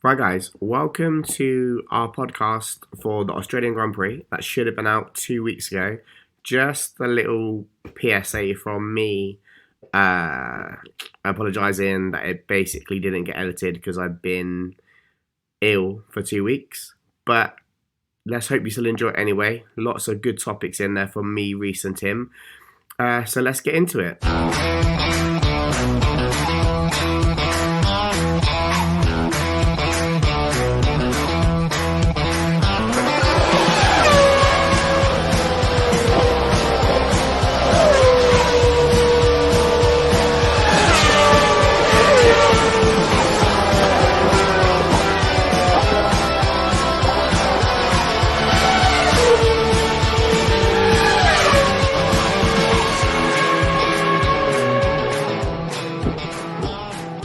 Right, guys, welcome to our podcast for the Australian Grand Prix that should have been out 2 weeks ago. Just a little PSA from me, apologising that it basically didn't get edited because I've been ill for 2 weeks. But let's hope you still enjoy it anyway. Lots of good topics in there from me, Reese, and Tim. So let's get into it.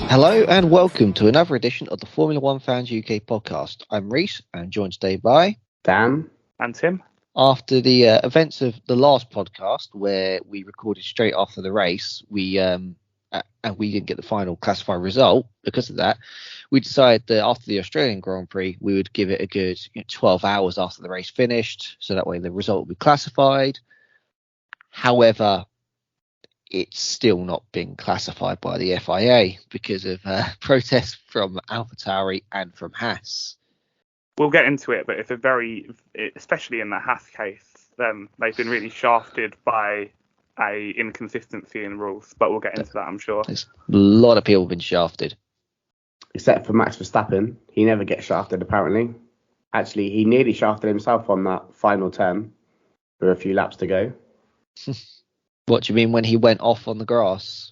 Hello and welcome to another edition of the Formula One Fans UK podcast. I'm Reese and joined today by Dan and Tim. After the events of the last podcast, where we recorded straight after the race, we and we didn't get the final classified result. Because of that, we decided that after the Australian Grand Prix, we would give it a good 12 hours after the race finished, so that way the result would be classified. However, it's still not been classified by the FIA because of protests from AlphaTauri and from Haas. We'll get into it, but it's especially in the Haas case, they've been really shafted by a inconsistency in rules. But we'll get into that, I'm sure. There's a lot of people have been shafted. Except for Max Verstappen. He never gets shafted, apparently. Actually, he nearly shafted himself on that final turn with a few laps to go. What do you mean when he went off on the grass?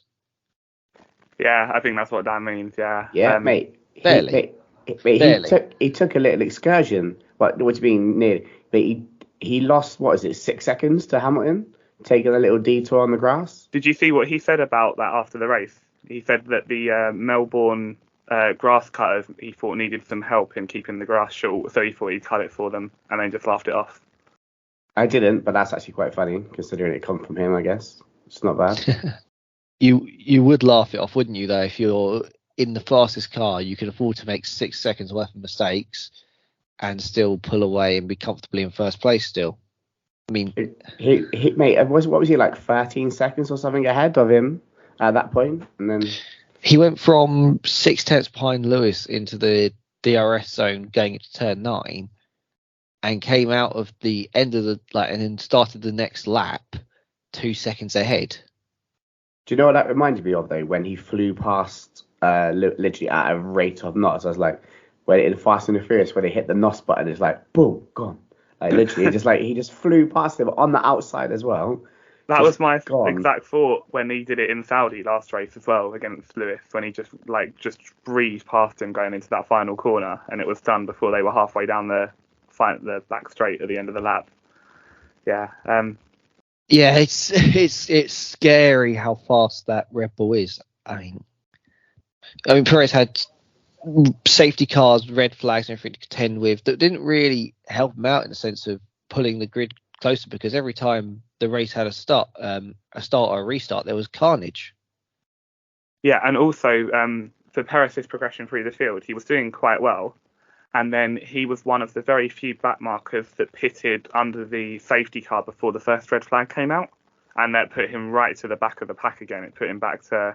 Yeah, I think that's what Dan means, yeah. Yeah, mate. Barely. He took a little excursion. What do you mean nearly? But he lost, 6 seconds to Hamilton, taking a little detour on the grass. Did you see what he said about that after the race? He said that the Melbourne grass cutters, he thought needed some help in keeping the grass short, so he thought he'd cut it for them, and then just laughed it off. I didn't, but that's actually quite funny, considering it come from him, I guess. It's not bad. You would laugh it off, wouldn't you, though? If you're in the fastest car, you can afford to make 6 seconds worth of mistakes and still pull away and be comfortably in first place still. I mean... Mate, what was he, like 13 seconds or something ahead of him at that point? And then... He went from 6 tenths behind Lewis into the DRS zone going into turn 9. And came out of the end of and then started the next lap 2 seconds ahead. Do you know what that reminded me of, though? When he flew past, literally at a rate of knots. I was like, when in Fast and the Furious, where they hit the NOS button, it's like, boom, gone. Like literally, he just flew past him on the outside as well. That was my exact thought when he did it in Saudi last race as well against Lewis, when he just breezed past him going into that final corner, and it was done before they were halfway down the back straight at the end of the lap. Yeah. Yeah, it's scary how fast that Red Bull is. I mean, Perez had safety cars, red flags, and everything to contend with that didn't really help him out in the sense of pulling the grid closer, because every time the race had a start or a restart, there was carnage. Yeah, and also for Perez's progression through the field, he was doing quite well. And then he was one of the very few back markers that pitted under the safety car before the first red flag came out. And that put him right to the back of the pack again. It put him back to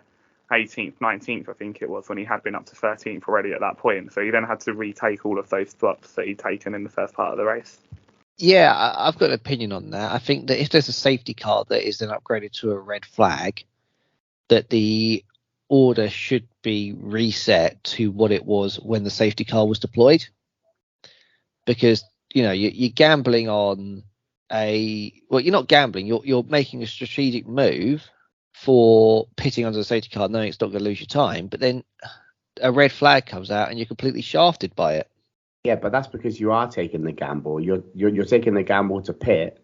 18th, 19th, I think it was, when he had been up to 13th already at that point. So he then had to retake all of those spots that he'd taken in the first part of the race. Yeah, I've got an opinion on that. I think that if there's a safety car that is then upgraded to a red flag, that the order should be reset to what it was when the safety car was deployed, because you're gambling on you're not gambling, you're making a strategic move for pitting under the safety car knowing it's not going to lose your time, but then a red flag comes out and you're completely shafted by it. Yeah, but that's because you are taking the gamble. You're taking the gamble to pit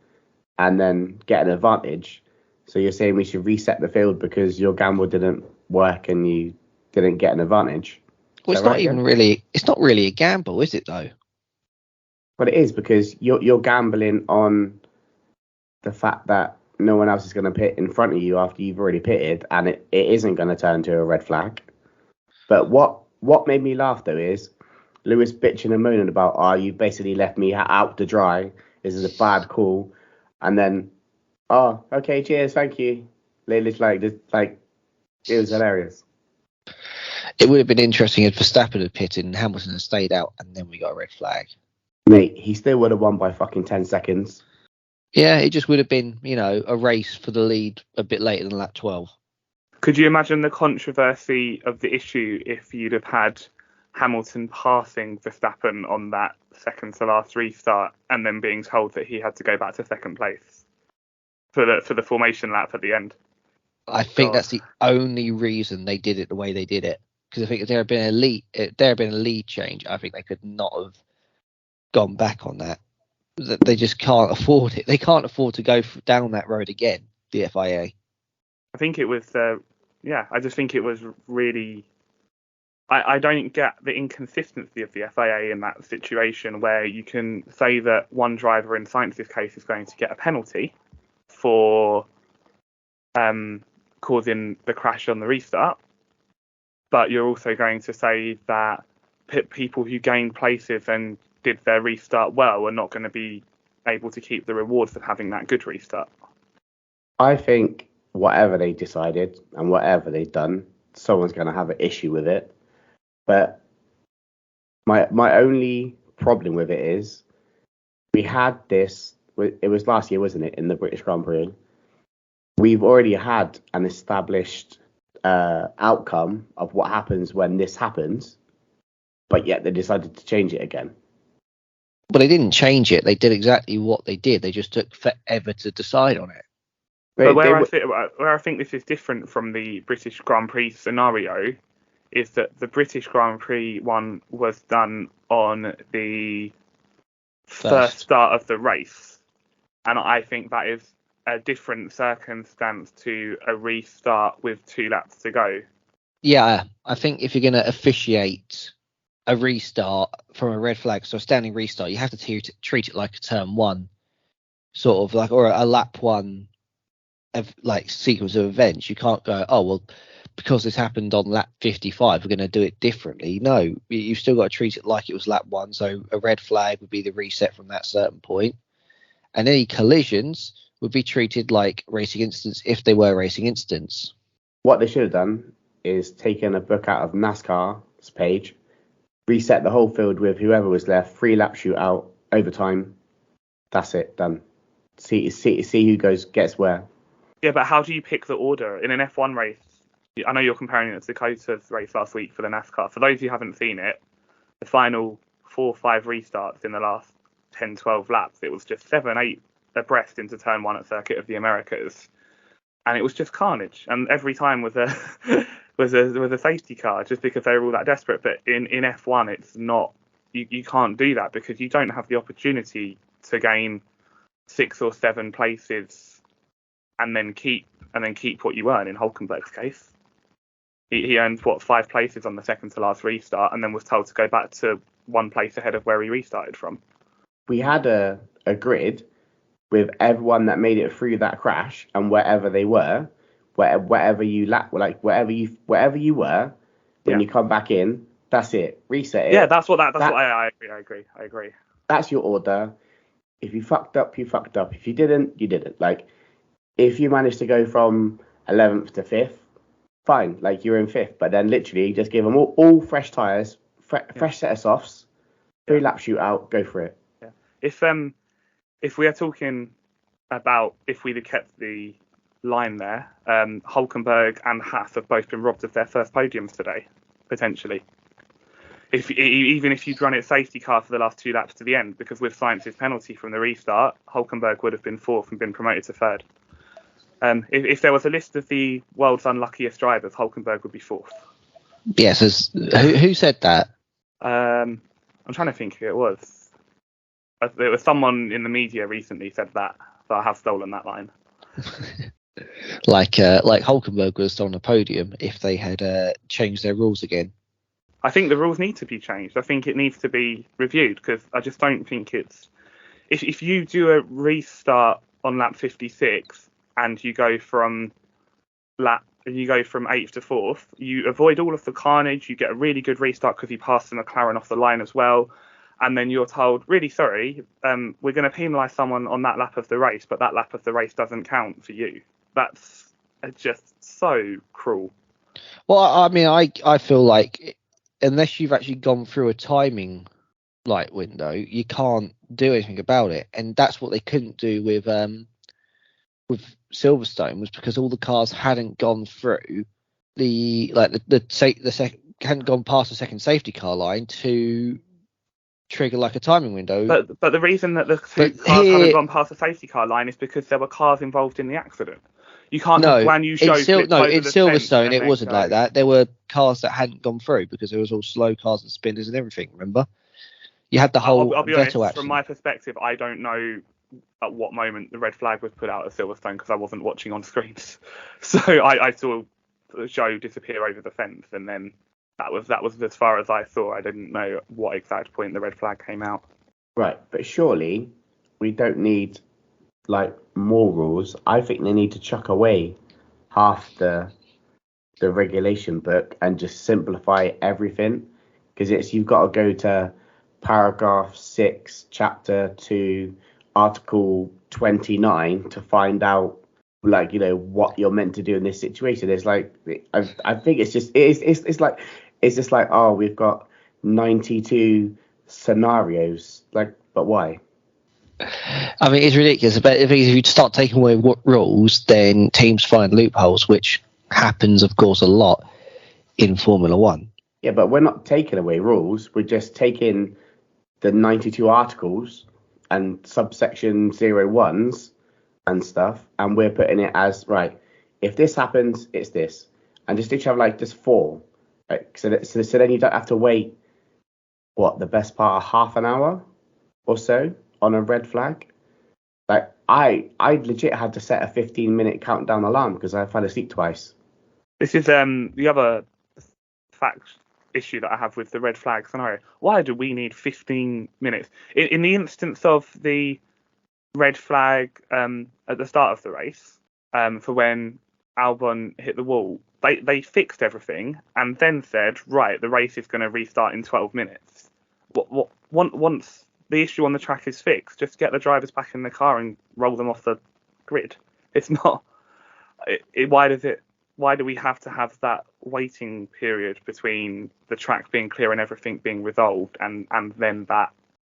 and then get an advantage. So you're saying we should reset the field because your gamble didn't work and you didn't get an advantage. Well, it's not really a gamble, is it though? But it is, because you're gambling on the fact that no one else is going to pit in front of you after you've already pitted, and it isn't going to turn to a red flag. But what made me laugh though is Lewis bitching and moaning about, oh, you basically left me out to dry. This is a bad call. And then, oh, okay, cheers, thank you. It's like, it was hilarious. It would have been interesting if Verstappen had pitted and Hamilton had stayed out, and then we got a red flag. Mate, he still would have won by fucking 10 seconds. Yeah, it just would have been, a race for the lead a bit later than lap 12. Could you imagine the controversy of the issue if you'd have had Hamilton passing Verstappen on that second to last restart and then being told that he had to go back to second place for the formation lap at the end? I think that's the only reason they did it the way they did it. Because I think if there had been a lead change, I think they could not have gone back on that. They just can't afford it. They can't afford to go down that road again, the FIA. I think it was, I just think it was really... I don't get the inconsistency of the FIA in that situation where you can say that one driver in Sainz's case is going to get a penalty for causing the crash on the restart, but you're also going to say that people who gained places and did their restart well are not going to be able to keep the rewards of having that good restart. I think whatever they decided and whatever they've done, someone's going to have an issue with it. But my only problem with it is we had this, it was last year, wasn't it, in the British Grand Prix? We've already had an established outcome of what happens when this happens, but yet they decided to change it again. But they didn't change it. They did exactly what they did. They just took forever to decide on it. But where I think this is different from the British Grand Prix scenario is that the British Grand Prix one was done on the first start of the race. And I think that is a different circumstance to a restart with 2 laps to go. Yeah, I think if you're going to officiate a restart from a red flag, so a standing restart, you have to treat it like a turn one, sort of like, or a lap one of like sequence of events. You can't go, oh, well, because this happened on lap 55, we're going to do it differently. No, you've still got to treat it like it was lap one. So a red flag would be the reset from that certain point. And any collisions would be treated like racing incidents if they were racing incidents. What they should have done is taken a book out of NASCAR's page, reset the whole field with whoever was left, 3-lap shootout, overtime. That's it, done. See who gets where. Yeah, but how do you pick the order in an F1 race? I know you're comparing it to Dakota's race last week for the NASCAR. For those who haven't seen it, the final 4 or 5 restarts in the last 10, 12 laps, it was just 7, 8 abreast into turn 1 at Circuit of the Americas, and it was just carnage. And every time was a was a safety car, just because they were all that desperate. But in F1, it's not. You can't do that because you don't have the opportunity to gain 6 or 7 places and then keep what you earn. In Hulkenberg's case, he earned 5 places on the second to last restart, and then was told to go back to 1 place ahead of where he restarted from. We had a grid with everyone that made it through that crash and wherever they were, wherever you were, when you come back in, that's it. Reset it. Yeah, that's what I agree. That's your order. If you fucked up, you fucked up. If you didn't, you didn't. Like, if you managed to go from 11th to 5th, fine. Like, you're in 5th. But then literally just give them all fresh tyres, fresh set of softs, 3-lap shootout, go for it. Yeah. If we are talking about if we'd have kept the line there, Hulkenberg and Haas have both been robbed of their first podiums today, potentially. Even if you'd run it safety car for the last 2 laps to the end, because with Sainz's penalty from the restart, Hulkenberg would have been 4th and been promoted to 3rd. If there was a list of the world's unluckiest drivers, Hulkenberg would be 4th. Yes, who said that? I'm trying to think who it was. There was someone in the media recently said that, so I have stolen that line. like Hulkenberg was on a podium if they had changed their rules again. I think the rules need to be changed. I think it needs to be reviewed because I just don't think it's... If you do a restart on lap 56 and you go from lap and you go from 8th to 4th, you avoid all of the carnage, you get a really good restart because you passed the McLaren off the line as well, and then you're told, really sorry, we're going to penalise someone on that lap of the race, but that lap of the race doesn't count for you. That's just so cruel. Well, I mean, I feel like unless you've actually gone through a timing window, you can't do anything about it, and that's what they couldn't do with Silverstone, was because all the cars hadn't gone through hadn't gone past the second safety car line to trigger like a timing window. But the reason that the two cars haven't gone past the safety car line is because there were cars involved in the accident. You can't have Guan Yu Zhou flip over in the Silverstone fence it wasn't like that. There were cars that hadn't gone through because there was all slow cars and spinners and everything. Remember, you had the whole I'll be Vettel honest, accident. from my perspective, I don't know at what moment the red flag was put out at Silverstone because I wasn't watching on screens. So I saw Zhou disappear over the fence, and then that was as far as I saw. I didn't know what exact point the red flag came out. Right, but surely we don't need more rules. I think they need to chuck away half the regulation book and just simplify everything, because you've got to go to paragraph 6, chapter 2, article 29 to find out what you're meant to do in this situation. It's I think it's just like, oh, we've got 92 scenarios, but why? I mean, it's ridiculous. But if you start taking away rules, then teams find loopholes, which happens, of course, a lot in Formula One. Yeah, but we're not taking away rules. We're just taking the 92 articles and subsection 01s and stuff, and we're putting it as, right, if this happens, it's this. And just each have just 4. So then you don't have to wait, the best part of half an hour or so on a red flag. I legit had to set a 15-minute countdown alarm because I fell asleep twice. This is the other issue that I have with the red flag scenario. Why do we need 15 minutes? In the instance of the red flag at the start of the race, for when Albon hit the wall, they fixed everything and then said, right, the race is going to restart in 12 minutes. Once the issue on the track is fixed, just get the drivers back in the car and roll them off the grid. It's not. Why do we have to have that waiting period between the track being clear and everything being resolved and then that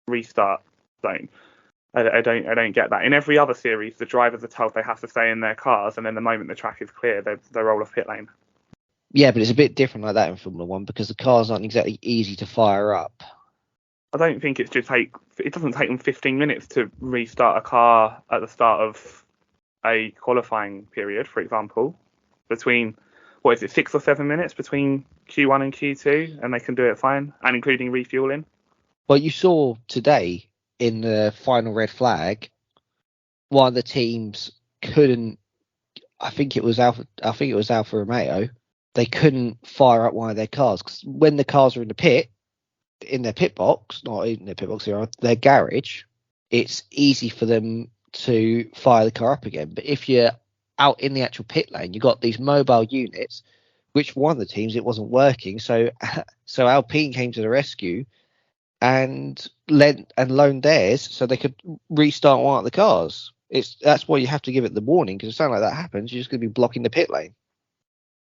restart zone? I don't get that. In every other series, the drivers are told they have to stay in their cars, and then the moment the track is clear, they roll off pit lane. Yeah, but it's a bit different like that in Formula One because the cars aren't exactly easy to fire up. I don't think it doesn't take them 15 minutes to restart a car at the start of a qualifying period, for example. Between, 6 or 7 minutes between Q1 and Q2, and they can do it fine, and including refueling. Well, you saw today in the final red flag, one of the teams couldn't. I think it was Alfa Romeo. They couldn't fire up one of their cars because when the cars are in their pit box, not in their pit box, their garage, it's easy for them to fire the car up again. But if you're out in the actual pit lane, you've got these mobile units, which one of the teams it wasn't working. So Alpine came to the rescue and loaned theirs so they could restart one of the cars. That's why you have to give it the warning, because if something like that happens, you're just going to be blocking the pit lane.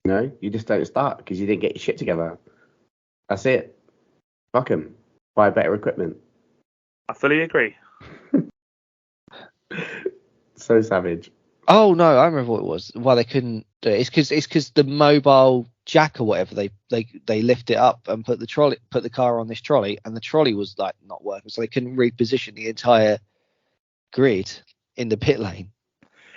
No, you just don't start because you didn't get your shit together. That's it. Fuck 'em. Buy better equipment. I fully agree. So savage. Oh no, I remember what it was. Why they couldn't do it. It's because the mobile jack or whatever, they lift it up and put the car on this trolley, and the trolley was not working, so they couldn't reposition the entire grid in the pit lane.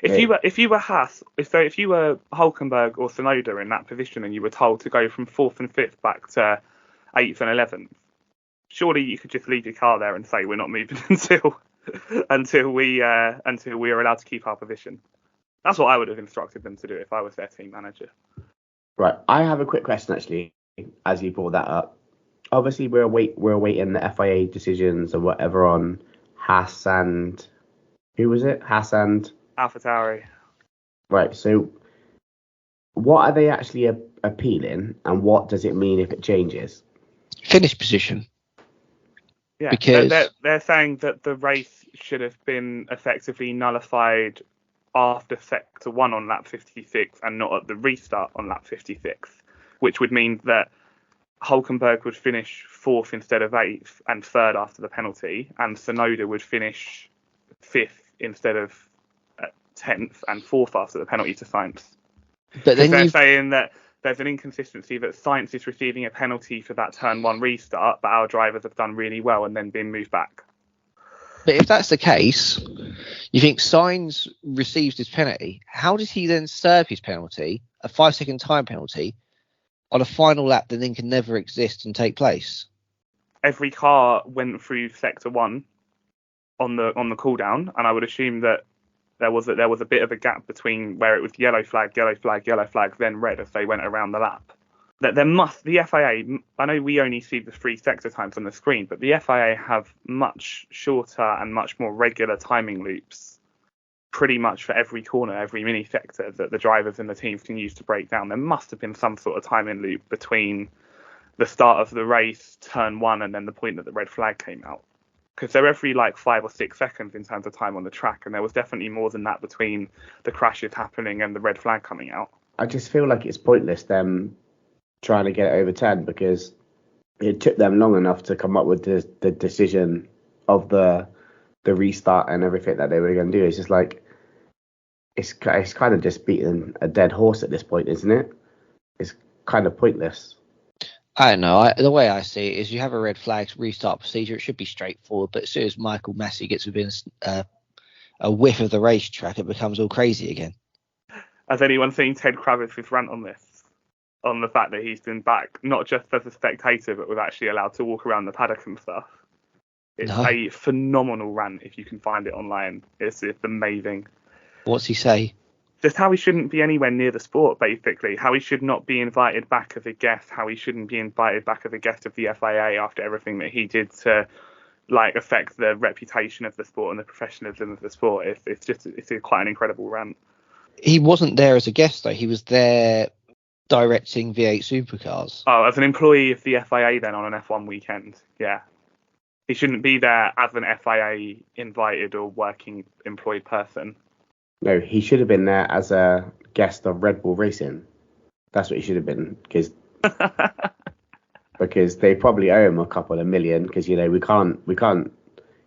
If you were Haas, if you were Hulkenberg or Tsunoda in that position, and you were told to go from 4th and 5th back to 8th and 11th, surely you could just leave your car there and say we're not moving until we are allowed to keep our position. That's what I would have instructed them to do if I was their team manager. Right. I have a quick question actually, as you brought that up. Obviously, we're awaiting the FIA decisions or whatever on Haas and who was it? Haas and AlphaTauri. Right. So what are they actually appealing, and what does it mean if it changes? Finish position. Yeah, Because they're saying that the race should have been effectively nullified after sector 1 on lap 56 and not at the restart on lap 56, which would mean that Hulkenberg would finish 4th instead of 8th and 3rd after the penalty, and Tsunoda would finish 5th instead of 10th and 4th after the penalty to Sainz. but then They're saying that there's an inconsistency that Sainz is receiving a penalty for that turn 1 restart, but our drivers have done really well and then been moved back. But if that's the case, you think Sainz receives his penalty. How does he then serve his penalty, a 5-second time penalty, on a final lap that then can never exist and take place? Every car went through sector 1 on the cooldown, and I would assume that there was a bit of a gap between where it was yellow flag, then red as they went around the lap. That the FIA, I know we only see the 3 sector times on the screen, but the FIA have much shorter and much more regular timing loops, pretty much for every corner, every mini sector that the drivers and the teams can use to break down. There must have been some sort of timing loop between the start of the race, turn 1, and then the point that the red flag came out. Because they're every 5 or 6 seconds in terms of time on the track, and there was definitely more than that between the crashes happening and the red flag coming out. I just feel like it's pointless them trying to get it overturned, because it took them long enough to come up with the decision of the restart and everything that they were going to do. It's just like it's kind of just beating a dead horse at this point, isn't it? It's kind of pointless. I don't know. The way I see it is you have a red flag restart procedure. It should be straightforward. But as soon as Michael Massey gets within a whiff of the racetrack, it becomes all crazy again. Has anyone seen Ted Kravitz's rant on this? On the fact that he's been back, not just as a spectator, but was actually allowed to walk around the paddock and stuff. It's a phenomenal rant if you can find it online. It's amazing. What's he say? Just how he shouldn't be anywhere near the sport, basically. How he should not be invited back as a guest. How he shouldn't be invited back as a guest of the FIA after everything that he did to affect the reputation of the sport and the professionalism of the sport. It's quite an incredible rant. He wasn't there as a guest though. He was there directing V8 supercars. Oh, as an employee of the FIA then on an F1 weekend, yeah. He shouldn't be there as an FIA invited or working employed person. No, he should have been there as a guest of Red Bull Racing. That's what he should have been, because they probably owe him a couple of million, because we can't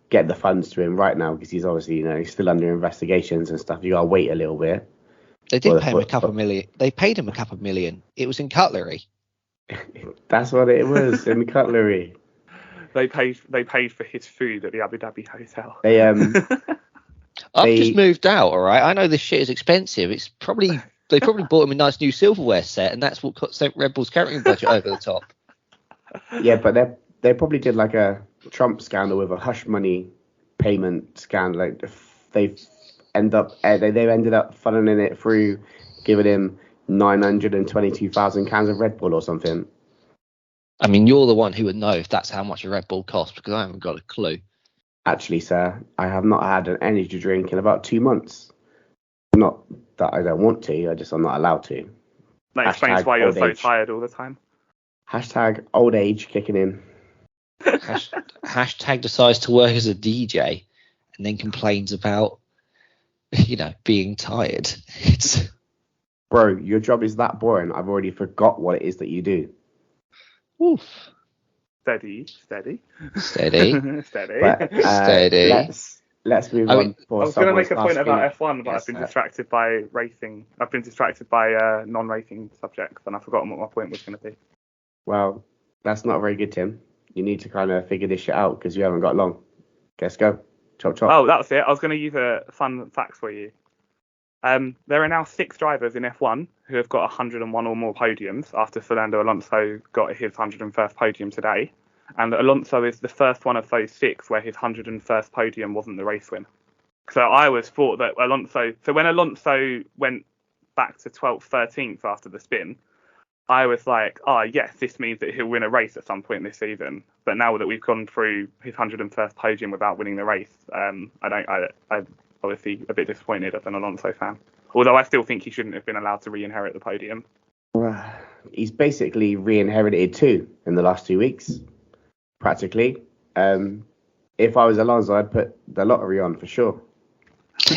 get the funds to him right now because he's obviously he's still under investigations and stuff. You gotta wait a little bit. They did pay him a couple of million. They paid him a couple of million. It was in cutlery. That's what it was, in cutlery. They paid for his food at the Abu Dhabi hotel. I've just moved out, all right? I know this shit is expensive. They probably bought him a nice new silverware set, and that's what sent Red Bull's catering budget over the top. Yeah, but they probably did like a Trump scandal with a hush money payment scandal. Like they've ended up funneling it through, giving him 922,000 cans of Red Bull or something. I mean, you're the one who would know if that's how much a Red Bull costs, because I haven't got a clue. Actually, sir, I have not had an energy drink in about 2 months. Not that I don't want to, I'm not allowed to. That explains why you're so tired all the time. Hashtag old age kicking in. Hashtag decides to work as a DJ and then complains about, being tired. Bro, your job is that boring. I've already forgot what it is that you do. Oof. Steady. But, steady. Let's move on. I was going to make a point about F1, but I've been distracted by racing. I've been distracted by non-racing subjects, and I've forgotten what my point was going to be. Well, that's not very good, Tim. You need to kind of figure this shit out because you haven't got long. Let's go. Chop, chop. Oh, that's it. I was going to use a fun fact for you. There are now 6 drivers in F1 who have got 101 or more podiums after Fernando Alonso got his 101st podium today. And Alonso is the first one of those 6 where his 101st podium wasn't the race win. So I always thought that when Alonso went back to 12th, 13th after the spin, I was like, yes, this means that he'll win a race at some point this season. But now that we've gone through his 101st podium without winning the race, I'm obviously a bit disappointed as an Alonso fan. Although I still think he shouldn't have been allowed to re-inherit the podium. He's basically re-inherited two in the last 2 weeks, practically. If I was Alonso, I'd put the lottery on for sure.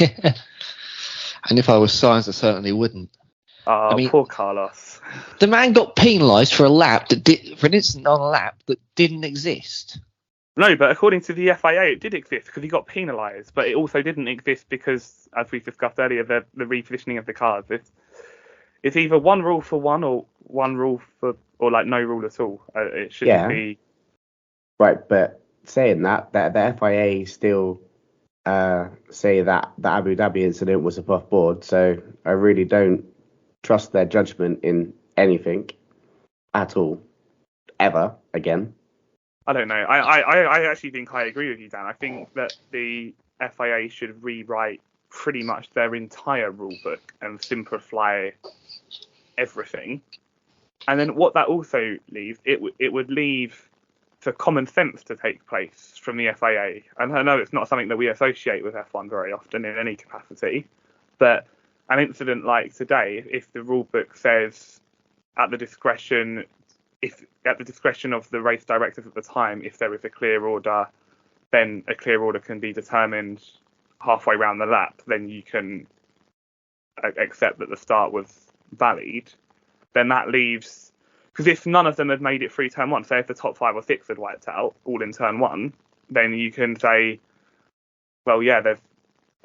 And if I was Sainz, I certainly wouldn't. Oh, poor Carlos. The man got penalised for for an incident on a lap that didn't exist. No, but according to the FIA, it did exist because he got penalised, but it also didn't exist because, as we discussed earlier, the repositioning of the cars. It's either one rule for one or one rule for, or like no rule at all. It shouldn't be. Right, but saying that the FIA still say that the Abu Dhabi incident was above board, so I really don't trust their judgment in anything at all, ever again. I don't know. I actually think I agree with you, Dan. I think that the FIA should rewrite pretty much their entire rule book and simplify everything. And then what that also leaves, it would leave for common sense to take place from the FIA. And I know it's not something that we associate with F1 very often in any capacity, but an incident like today, if the rule book says at the discretion of the race directors at the time, if there is a clear order, then a clear order can be determined halfway around the lap, then you can accept that the start was valid. Then that leaves, because if none of them had made it through turn one, say if the top 5 or 6 had wiped out all in turn one, then you can say, well, yeah,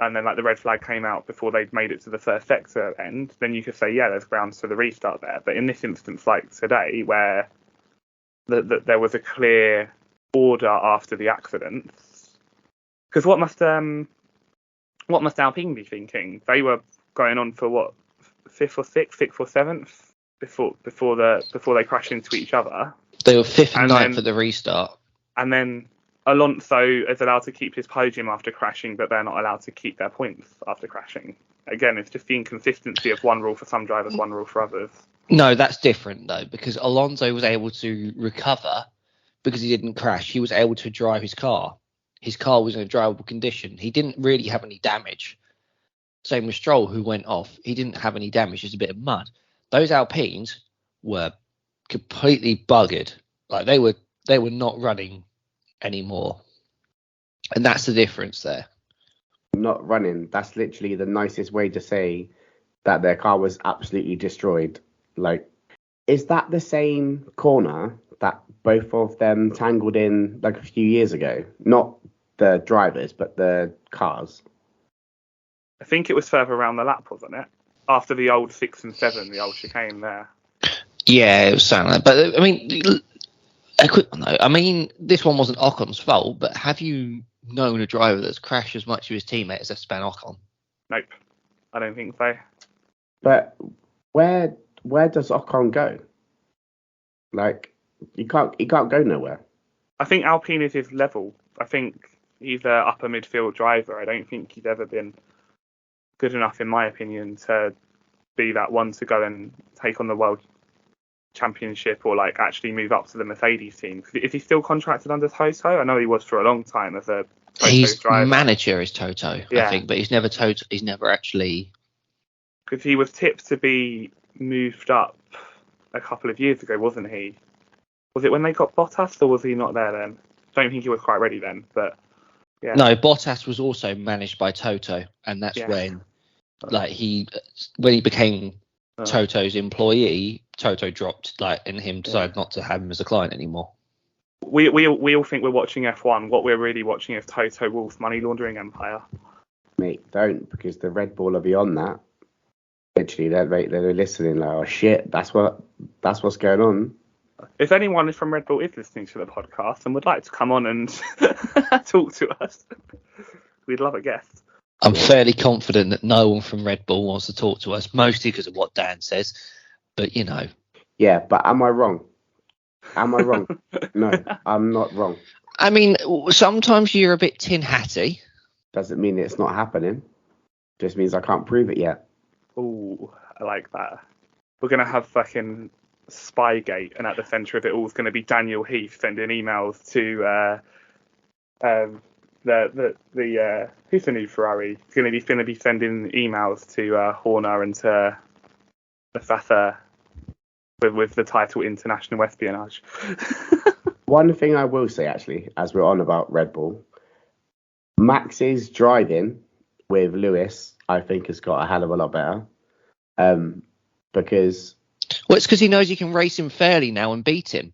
and then like the red flag came out before they'd made it to the first sector end, then you could say, yeah, there's grounds for the restart there. But in this instance, like today, where there was a clear order after the accidents, because what must Alpine be thinking? They were going on for what, 5th or 7th before they crashed into each other. They were 5th and 9th at the restart. And then Alonso is allowed to keep his podium after crashing, but they're not allowed to keep their points after crashing. Again, it's just the inconsistency of one rule for some drivers, one rule for others. No, that's different though, because Alonso was able to recover because he didn't crash. He was able to drive his car. His car was in a drivable condition. He didn't really have any damage. Same with Stroll, who went off. He didn't have any damage, just a bit of mud. Those Alpines were completely buggered. Like they were not running anymore. And that's the difference there. Not running. That's literally the nicest way to say that their car was absolutely destroyed. Like, is that the same corner that both of them tangled in like a few years ago? Not the drivers, but the cars. I think it was further around the lap, wasn't it? After the old 6 and 7, the old chicane there. Yeah, it was something like that. But I mean, a quick one though. I mean, this one wasn't Ocon's fault, but have you known a driver that's crashed as much of his teammate as Esteban Ocon? Nope, I don't think so. But where does Ocon go? Like, he can't go nowhere. I think Alpine is his level. I think he's an upper midfield driver. I don't think he's ever been good enough, in my opinion, to be that one to go and take on the world championship or like actually move up to the Mercedes team. Is he still contracted under Toto? I know he was for a long time as a Toto's driver. His manager is Toto, yeah. I think, but he's never actually. Because he was tipped to be moved up a couple of years ago, wasn't he? Was it when they got Bottas, or was he not there then? Don't think he was quite ready then, but yeah. No, Bottas was also managed by Toto, and that's when, like, when he became Toto's employee, Toto dropped, and him decided not to have him as a client anymore. We all think we're watching F1. What we're really watching is Toto Wolff's money laundering empire. Mate, don't, because the Red Bull are beyond that. Literally, they're listening like, oh shit, that's what's going on. If anyone from Red Bull is listening to the podcast and would like to come on and talk to us, we'd love a guest. I'm fairly confident that no one from Red Bull wants to talk to us, mostly because of what Dan says. But, you know. Yeah, but am I wrong? No, I'm not wrong. I mean, sometimes you're a bit tin hatty. Doesn't mean it's not happening. Just means I can't prove it yet. Ooh, I like that. We're going to have fucking Spygate, and at the centre of it all is going to be Daniel Heath sending emails to who's the new Ferrari? It's going to be sending emails to Horner and to Sasa with the title International Espionage. One thing I will say, actually, as we're on about Red Bull, Max's driving with Lewis, I think, has got a hell of a lot better. Because... Well, it's because he knows he can race him fairly now and beat him.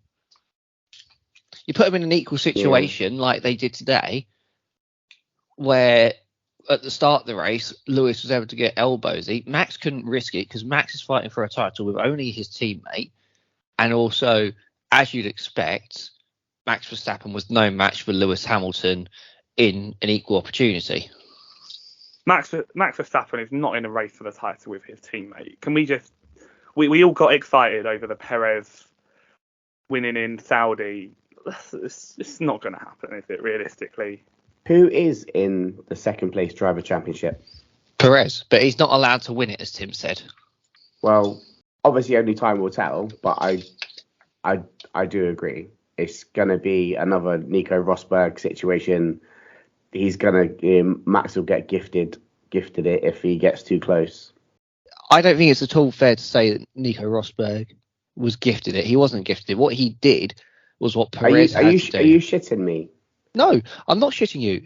You put him in an equal situation like they did today, where at the start of the race, Lewis was able to get elbowsy. Max couldn't risk it because Max is fighting for a title with only his teammate. And also, as you'd expect, Max Verstappen was no match for Lewis Hamilton in an equal opportunity. Max Verstappen is not in a race for the title with his teammate. Can we just... We all got excited over the Perez winning in Saudi. It's not going to happen, is it, realistically? Who is in the second place driver championship? Perez, but he's not allowed to win it, as Tim said. Well, obviously only time will tell, but I do agree. It's going to be another Nico Rosberg situation. Max will get gifted it if he gets too close. I don't think it's at all fair to say that Nico Rosberg was gifted it. He wasn't gifted it. What he did was what Perez had to do. Are you shitting me? No, I'm not shitting you.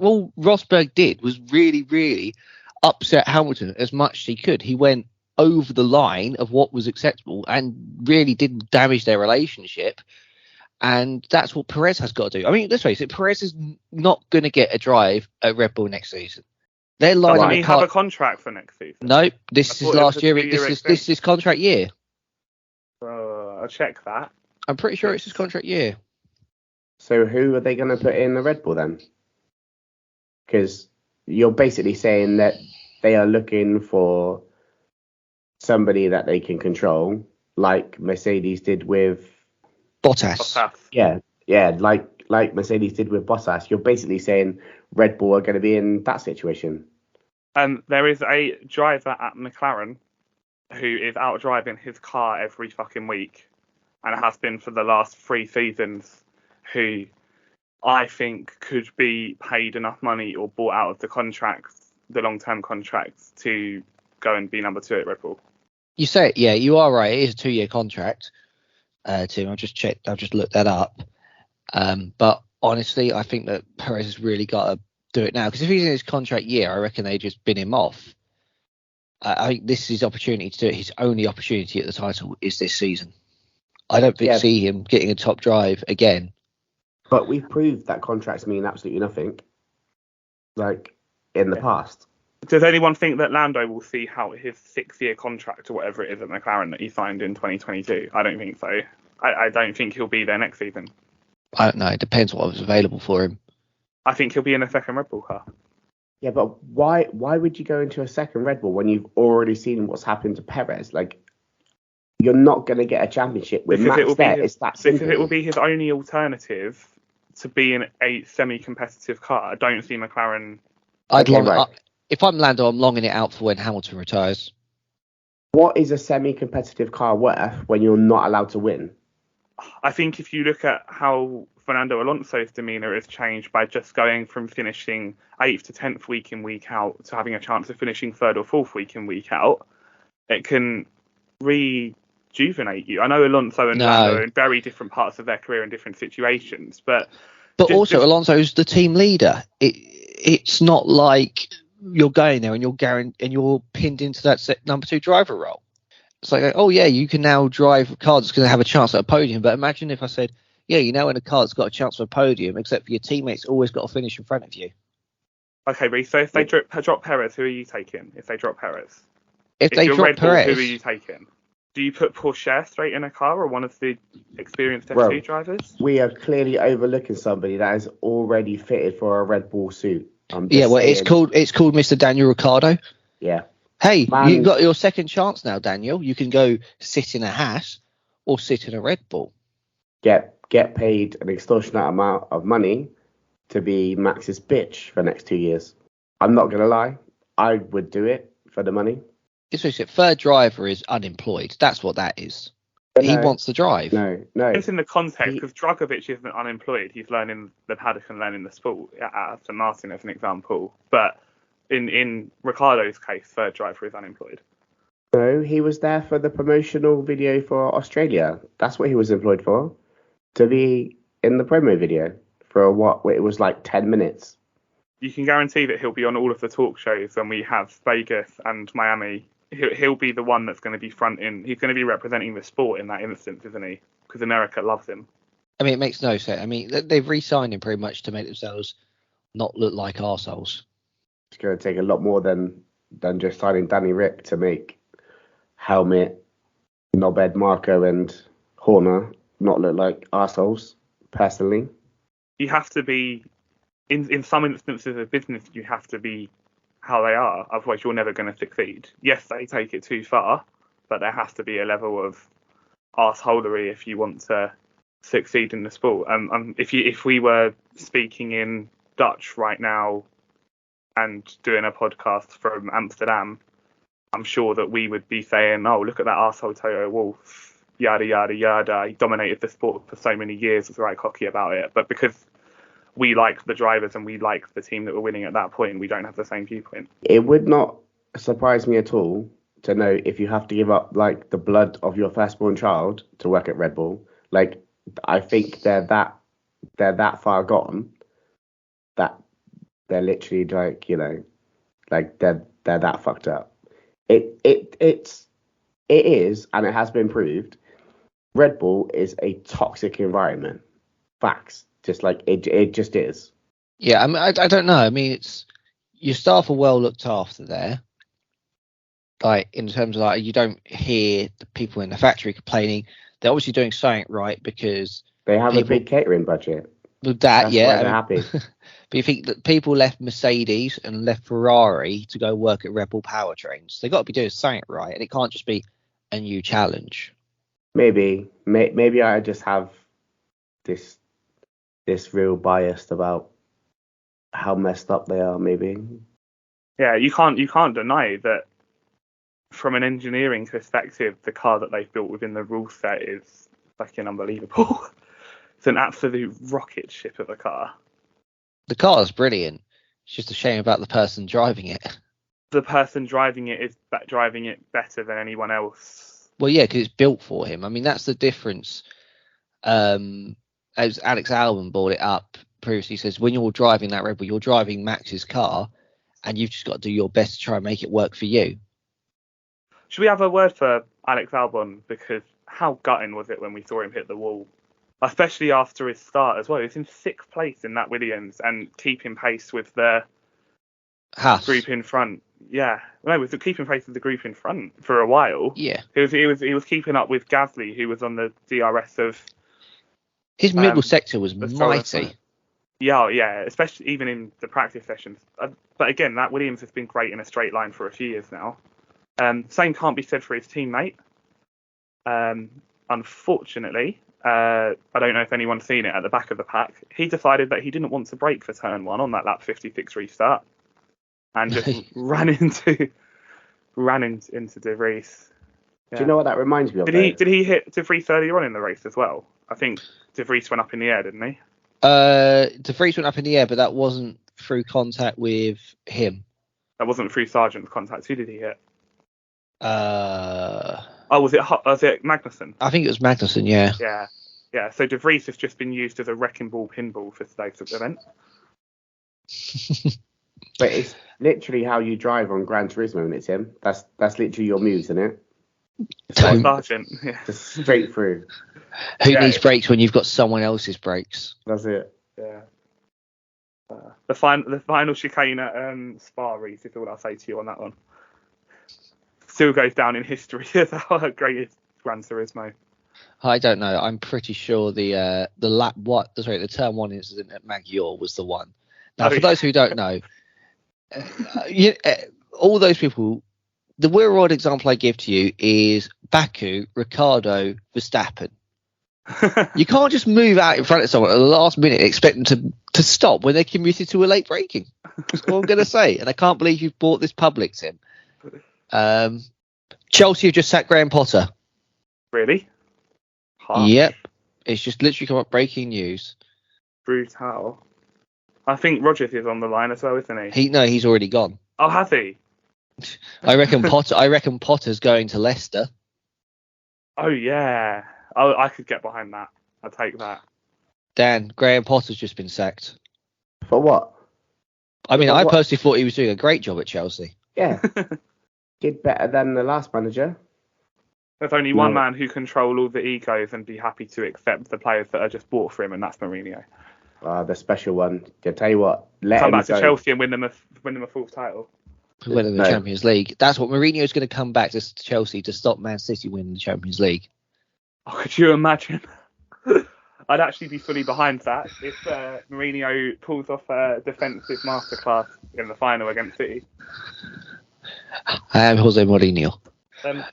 All Rosberg did was really, really upset Hamilton as much as he could. He went over the line of what was acceptable and really didn't damage their relationship. And that's what Perez has got to do. I mean, let's face it, Perez is not going to get a drive at Red Bull next season. They're lining Does he have a contract for next season? No, this is last year. This is contract year. I'll check that. I'm pretty sure it's his contract year. So who are they going to put in the Red Bull then? Because you're basically saying that they are looking for somebody that they can control, like Mercedes did with Bottas. Yeah, like Mercedes did with Bottas. You're basically saying Red Bull are going to be in that situation. There is a driver at McLaren who is out driving his car every fucking week, and has been for the last 3 seasons, who I think could be paid enough money or bought out of the long-term contracts, to go and be number 2 at Red Bull. You say it, yeah, you are right. It is a 2-year contract, Tim. I've just looked that up. But honestly, I think that Perez has really got to do it now, because if he's in his contract year, I reckon they just bin him off. I think this is his opportunity to do it. His only opportunity at the title is this season. I don't see him getting a top drive again. But we've proved that contracts mean absolutely nothing, like in the past. Does anyone think that Lando will see how his 6-year contract or whatever it is at McLaren that he signed in 2022? I don't think so. I don't think he'll be there next season. I don't know. It depends what was available for him. I think he'll be in a second Red Bull car. Yeah, but why would you go into a second Red Bull when you've already seen what's happened to Perez? Like, you're not going to get a championship with Max there. It's that simple. Because it will be his only alternative to be in a semi-competitive car. I don't see McLaren... If I'm Lando, I'm longing it out for when Hamilton retires. What is a semi-competitive car worth when you're not allowed to win? I think if you look at how Fernando Alonso's demeanour has changed by just going from finishing 8th to 10th week in, week out to having a chance of finishing 3rd or 4th week in, week out, it can rejuvenate you. I know Alonso and Lando are in very different parts of their career in different situations, but also Alonso's the team leader. It's not like you're going there and you're pinned into that number 2 driver role. It's like, oh yeah, you can now drive a car that's going to have a chance at a podium. But imagine if I said, yeah, you know, when a car that's got a chance for a podium, except for your teammates, always got to finish in front of you. Okay, Reece, so if they drop Perez, who are you taking? If they drop Perez? If they drop Red Bull, Perez, who are you taking? Do you put Pourchaire straight in a car, or one of the experienced F2 drivers? We are clearly overlooking somebody that is already fitted for a Red Bull suit. It's called Mr. Daniel Ricciardo. Yeah. Hey, you've got your second chance now, Daniel. You can go sit in a Haas or sit in a Red Bull. Get paid an extortionate amount of money to be Max's bitch for the next 2 years. I'm not going to lie. I would do it for the money. It's 3rd driver is unemployed. That's what that is. But He no, wants to drive. no. It's in the context He- because Dragovic isn't unemployed. He's learning the paddock and learning the sport at Aston Martin as an example. But in Ricardo's case, third driver is unemployed. No, he was there for the promotional video for Australia. That's what he was employed for. To be in the promo video for what? It was like 10 minutes. You can guarantee that he'll be on all of the talk shows when we have Vegas and Miami. He'll be the one that's going to be fronting. He's going to be representing the sport in that instance, isn't he? Because America loves him. I mean, it makes no sense. I mean, they've re-signed him pretty much to make themselves not look like arseholes. It's going to take a lot more than just signing Danny Rick to make Helmet, Knobhead, Marco, and Horner not look like arseholes, personally. You have to be, in some instances of business, you have to be how they are. Otherwise, you're never going to succeed. Yes, they take it too far, but there has to be a level of arseholery if you want to succeed in the sport. If we were speaking in Dutch right now and doing a podcast from Amsterdam, I'm sure that we would be saying, "Oh, look at that arsehole Toto Wolff, yada yada yada. He dominated the sport for so many years. Was right cocky about it." But because we like the drivers and we like the team that were winning at that point, we don't have the same viewpoint. It would not surprise me at all to know if you have to give up like the blood of your firstborn child to work at Red Bull. Like, I think they're that far gone that they're literally like, like they're that fucked up. It is, and it has been proved. Red Bull is a toxic environment. Facts. Just like it just is. Yeah, I mean, I don't know. I mean, it's your staff are well looked after there. Like in terms of like, you don't hear the people in the factory complaining. They're obviously doing something right because They have a big catering budget. with that, That's yeah, why they're happy. But you think that people left Mercedes and left Ferrari to go work at Red Bull powertrains? They got to be doing something right, and it can't just be a new challenge. Maybe I just have this real bias about how messed up they are. Maybe. Yeah, you can't deny that from an engineering perspective, the car that they've built within the rule set is fucking unbelievable. It's an absolute rocket ship of a car. The car is brilliant. It's just a shame about the person driving it. The person driving it is driving it better than anyone else. Well, yeah, because it's built for him. I mean, that's the difference. As Alex Albon brought it up previously, says when you're driving that Red Bull, you're driving Max's car, and you've just got to do your best to try and make it work for you. Should we have a word for Alex Albon? Because how gutting was it when we saw him hit the wall? Especially after his start as well. He was in 6th place in that Williams and keeping pace with the Haas. group in front. Yeah, no, with the keeping pace with the group in front for a while. Yeah, He was keeping up with Gasly, who was on the DRS of. his middle sector was the mighty. Yeah, especially even in the practice sessions. But again, that Williams has been great in a straight line for a few years now. Same can't be said for his teammate. Unfortunately, I don't know if anyone's seen it at the back of the pack. He decided that he didn't want to brake for turn 1 on that lap 56 restart, and just ran into De Vries. Yeah. Do you know what that reminds me of? Did he hit De Vries earlier on in the race as well? I think De Vries went up in the air, didn't he? De Vries went up in the air, but that wasn't through contact with him. That wasn't through Sargent's contact. Who did he hit? Was Was it Magnussen? I think it was Magnussen, yeah. Yeah. So De Vries has just been used as a wrecking ball pinball for today's event. But it's literally how you drive on Gran Turismo, and it's him. That's literally your moves, isn't it? Sargent. Yeah. Just straight through. Who needs brakes when you've got someone else's brakes? That's it. Yeah. The final chicane at Spa, Reese, is all I'll say to you on that one. Still goes down in history as our greatest Gran Turismo. I don't know. I'm pretty sure the turn 1 incident at Magyar was the one. Now, for those who don't know, all those people, the real world example I give to you is Baku, Ricciardo, Verstappen. You can't just move out in front of someone at the last minute and expect them to stop when they're committed to a late braking. That's what I'm going to say. And I can't believe you've brought this public, Tim. Chelsea have just sacked Graham Potter. Really? Harsh. Yep. It's just literally come up breaking news. Brutal. I think Rogers is on the line as well, isn't he? He's already gone. Oh, has he? I reckon Potter's going to Leicester. Oh, yeah. Oh, I could get behind that. I'll take that. Dan, Graham Potter's just been sacked. For what? I mean, For I what? personally thought he was doing a great job at Chelsea. Yeah. Did better than the last manager. There's only one man who control all the egos and be happy to accept the players that are just bought for him, and that's Mourinho. The special one. I tell you what. Come back to Chelsea and win them a fourth title. Winning the Champions League. That's what Mourinho's going to come back to Chelsea to stop Man City winning the Champions League. Oh, could you imagine? I'd actually be fully behind that if Mourinho pulls off a defensive masterclass in the final against City. I am Jose Mourinho.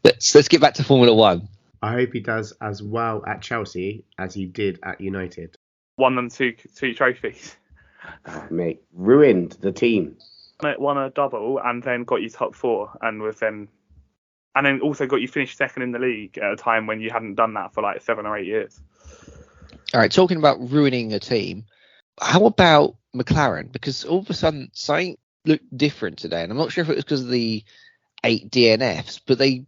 Let's get back to Formula One. I hope he does as well at Chelsea as he did at United. Won them two trophies. Oh, mate, ruined the team. Won a double and then got you top four and then also got you finished second in the league at a time when you hadn't done that for like 7 or 8 years. All right, talking about ruining a team, how about McLaren? Because all of a sudden something looked different today, and I'm not sure if it was because of the 8 DNFs, but they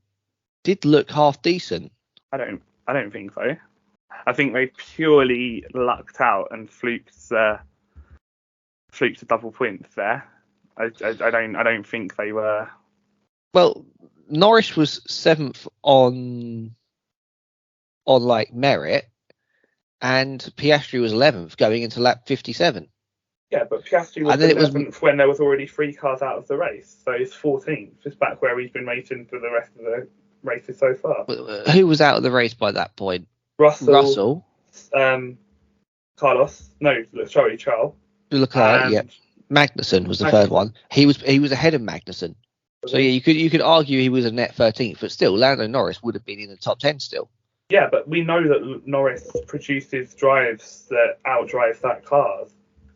did look half decent. I don't think so. I think they purely lucked out and fluked a double points there. I don't think they were. Well, Norris was 7th on like merit, and Piastri was 11th going into lap 57. Yeah, but Piastri was 11th when there was already 3 cars out of the race, so he's 14th, just back where he's been racing for the rest of the races so far. Who was out of the race by that point? Russell. Carlos. No, sorry, Charles. Leclerc, yeah. Magnussen was the third one. He was ahead of Magnussen. So yeah, you could argue he was a net 13th, but still, Lando Norris would have been in the top 10 still. Yeah, but we know that Norris produces drives that outdrive that car.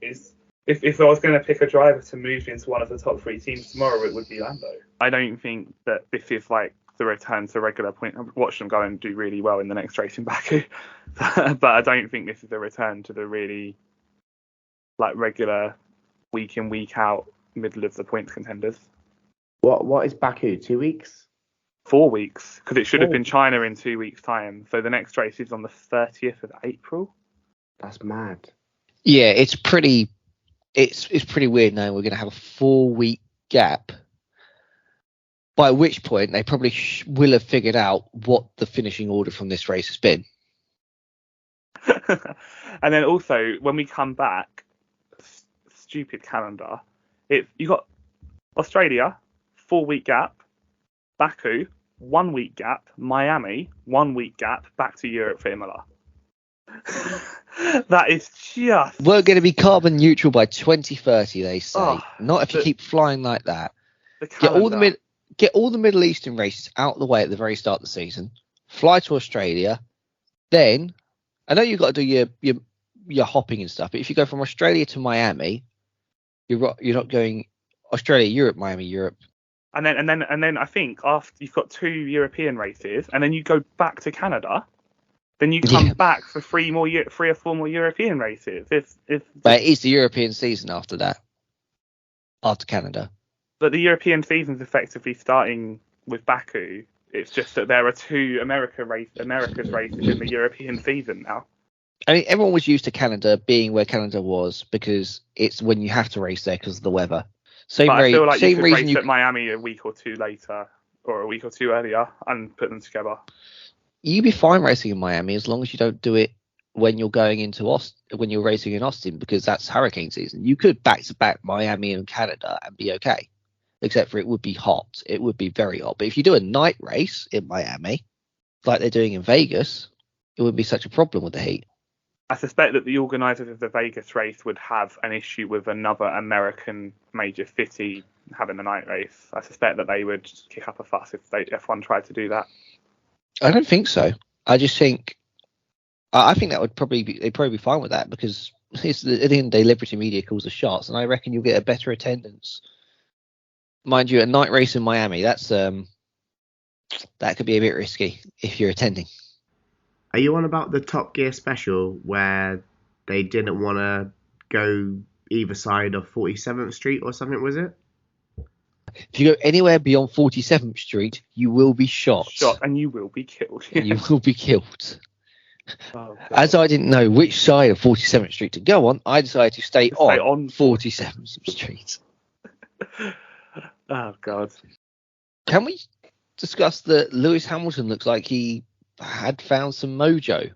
If I was going to pick a driver to move into one of the top 3 teams tomorrow, it would be Lando. I don't think that this is like the return to regular point. Watch them go and do really well in the next race in Baku, but I don't think this is a return to the really like regular week in week out middle of the points contenders. What is Baku? 2 weeks? 4 weeks, because it should have been China in 2 weeks' time. So the next race is on the 30th of April. That's mad. Yeah, it's pretty weird now. We're going to have a 4-week gap. By which point they probably will have figured out what the finishing order from this race has been. And then also when we come back, stupid calendar. You got Australia, 4-week gap, Baku, 1 week gap, Miami, 1 week gap, back to Europe for Imola. That is just. We're going to be carbon neutral by 2030, they say. Not if you keep flying like that. Get all the Middle Eastern races out of the way at the very start of the season. Fly to Australia. Then, I know you've got to do your hopping and stuff, but if you go from Australia to Miami, you're not going Australia, Europe, Miami, Europe. And then I think after you've got 2 European races, and then you go back to Canada, then you come back for 3 or 4 more European races. But it is the European season after that, after Canada. But the European season's effectively starting with Baku. It's just that there are 2 America's races in the European season now. I mean, everyone was used to Canada being where Canada was because it's when you have to race there because of the weather. I feel like you could race at Miami a week or 2 later or a week or 2 earlier and put them together. You'd be fine racing in Miami as long as you don't do it when you're going into when you're racing in Austin, because that's hurricane season. You could back to back Miami and Canada and be okay, except for it would be hot. It would be very hot. But if you do a night race in Miami, like they're doing in Vegas, it wouldn't be such a problem with the heat. I suspect that the organisers of the Vegas race would have an issue with another American major city having a night race. I suspect that they would kick up a fuss if F1 tried to do that. I don't think so. I just think that they'd probably be fine with that, because at the end of the day, Liberty Media calls the shots, and I reckon you'll get a better attendance. Mind you, a night race in Miami, that could be a bit risky if you're attending. Are you on about the Top Gear special where they didn't want to go either side of 47th Street or something, was it? If you go anywhere beyond 47th Street, you will be shot. And you will be killed. And you will be killed. Oh, God. As I didn't know which side of 47th Street to go on, I decided to stay on 47th Street. Oh, God. Can we discuss that Lewis Hamilton looks like he had found some mojo,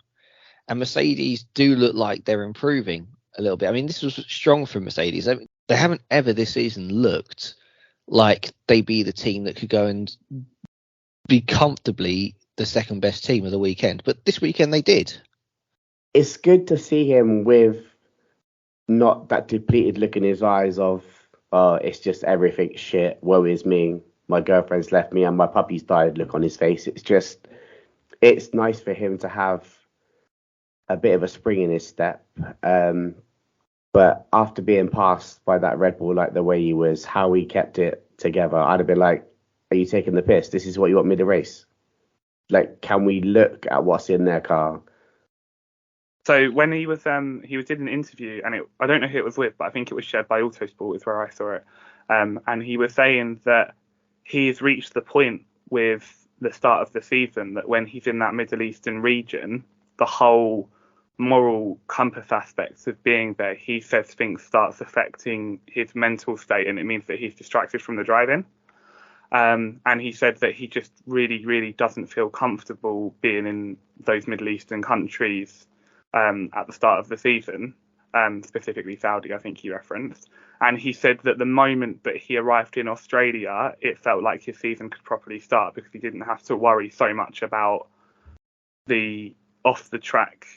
and Mercedes do look like they're improving a little bit. I mean, this was strong for Mercedes. I mean, they haven't ever this season looked like they'd be the team that could go and be comfortably the second best team of the weekend, but this weekend they did. It's good to see him with not that depleted look in his eyes of, it's just everything shit, woe is me, my girlfriend's left me and my puppy's died look on his face. It's nice for him to have a bit of a spring in his step. But after being passed by that Red Bull like the way he was, how he kept it together, I'd have been like, are you taking the piss? This is what you want me to race? Like, can we look at what's in their car? So when he did an interview, and I don't know who it was with, but I think it was shared by Autosport is where I saw it. And he was saying that he's reached the point with the start of the season that when he's in that Middle Eastern region, the whole moral compass aspects of being there, he says things starts affecting his mental state, and it means that he's distracted from the driving. And he said that he just really, really doesn't feel comfortable being in those Middle Eastern countries at the start of the season, specifically Saudi, I think he referenced. And he said that the moment that he arrived in Australia, it felt like his season could properly start because he didn't have to worry so much about the off-the-track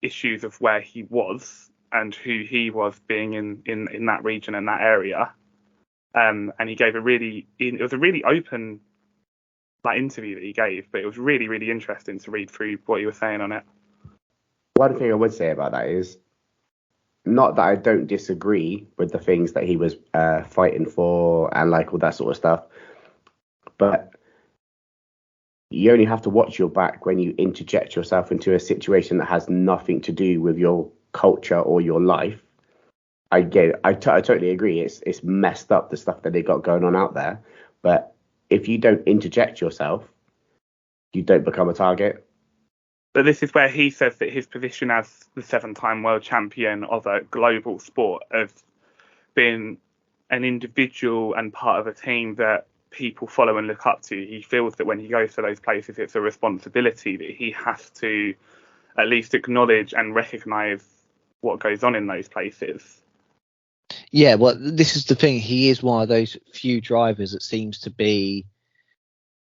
issues of where he was and who he was being in that region and that area. And he gave it was a really open interview that he gave, but it was really, really interesting to read through what he was saying on it. One thing I would say about that is, not that I don't disagree with the things that he was fighting for and like all that sort of stuff, but you only have to watch your back when you interject yourself into a situation that has nothing to do with your culture or your life. I get it. I totally agree. It's messed up, the stuff that they got going on out there. But if you don't interject yourself, you don't become a target. But this is where he says that his position as the 7-time world champion of a global sport, of being an individual and part of a team that people follow and look up to, he feels that when he goes to those places, it's a responsibility that he has to at least acknowledge and recognise what goes on in those places. Yeah, well, this is the thing. He is one of those few drivers that seems to be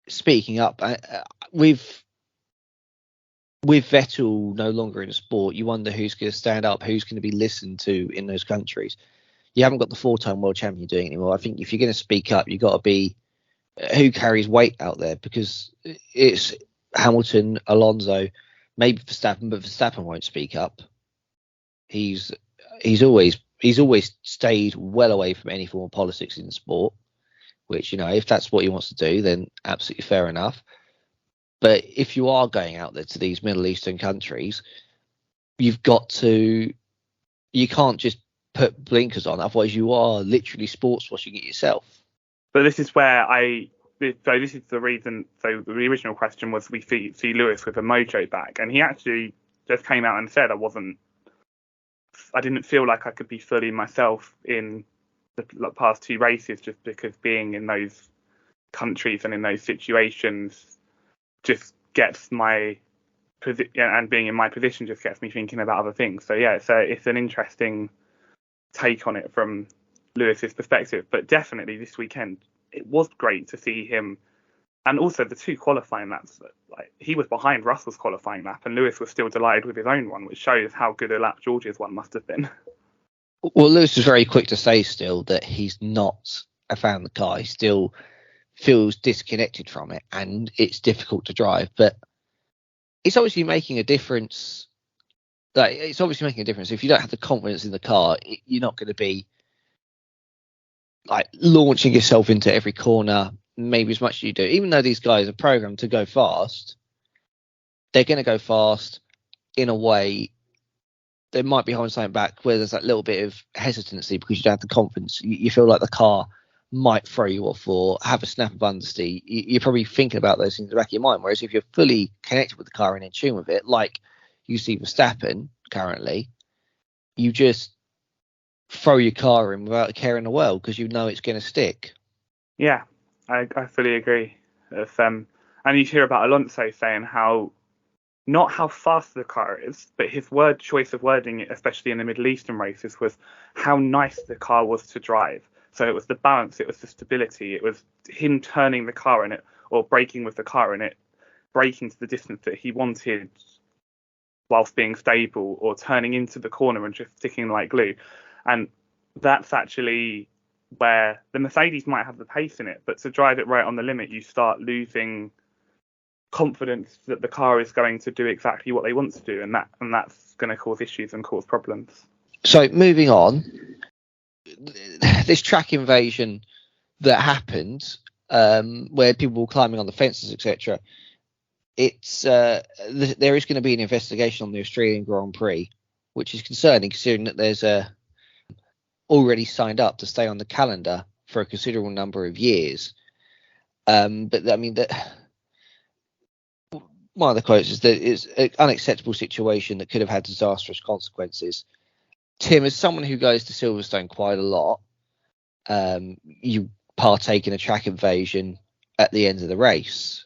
speaking up. With Vettel no longer in the sport, you wonder who's going to stand up, who's going to be listened to in those countries. You haven't got the 4-time world champion doing it anymore. I think if you're going to speak up, you've got to be who carries weight out there, because it's Hamilton, Alonso, maybe Verstappen, but Verstappen won't speak up. He's always stayed well away from any form of politics in the sport, which, if that's what he wants to do, then absolutely fair enough. But if you are going out there to these Middle Eastern countries, you can't just put blinkers on, otherwise you are literally sports washing it yourself. But this is where this is the reason. So the original question was, we see Lewis with a mojo back, and he actually just came out and said, I didn't feel like I could be fully myself in the past 2 races, just because being in those countries and in those situations just gets my position, and being in my position just gets me thinking about other things. So yeah, it's an interesting take on it from Lewis's perspective. But definitely this weekend, it was great to see him, and also the 2 qualifying laps. He was behind Russell's qualifying lap, and Lewis was still delighted with his own one, which shows how good a lap George's one must have been. Well, Lewis was very quick to say still that he's not a fan of the car. He still feels disconnected from it, and it's difficult to drive. But it's obviously making a difference. If you don't have the confidence in the car, you're not going to be launching yourself into every corner, maybe as much as you do. Even though these guys are programmed to go fast, they're going to go fast in a way. They might be holding something back where there's that little bit of hesitancy because you don't have the confidence. You feel like the car might throw you off or have a snap of understeer. You're probably thinking about those things in the back of your mind. Whereas if you're fully connected with the car and in tune with it, like you see Verstappen currently, you just throw your car in without a care in the world because you know it's going to stick. Yeah, I fully agree. And you hear about Alonso saying how, not how fast the car is, but his choice of wording it, especially in the Middle Eastern races, was how nice the car was to drive. So it was the balance, it was the stability, it was him turning the car in it or braking with the car in it, braking to the distance that he wanted whilst being stable, or turning into the corner and just sticking like glue. And that's actually where the Mercedes might have the pace in it, but to drive it right on the limit, you start losing confidence that the car is going to do exactly what they want to do, and that's going to cause issues and cause problems. So moving on, this track invasion that happened, where people were climbing on the fences, etc. It's there is going to be an investigation on the Australian Grand Prix, which is concerning considering that there's already signed up to stay on the calendar for a considerable number of years. But I mean, one of the quotes is that it's an unacceptable situation that could have had disastrous consequences. Tim, as someone who goes to Silverstone quite a lot, you partake in a track invasion at the end of the race.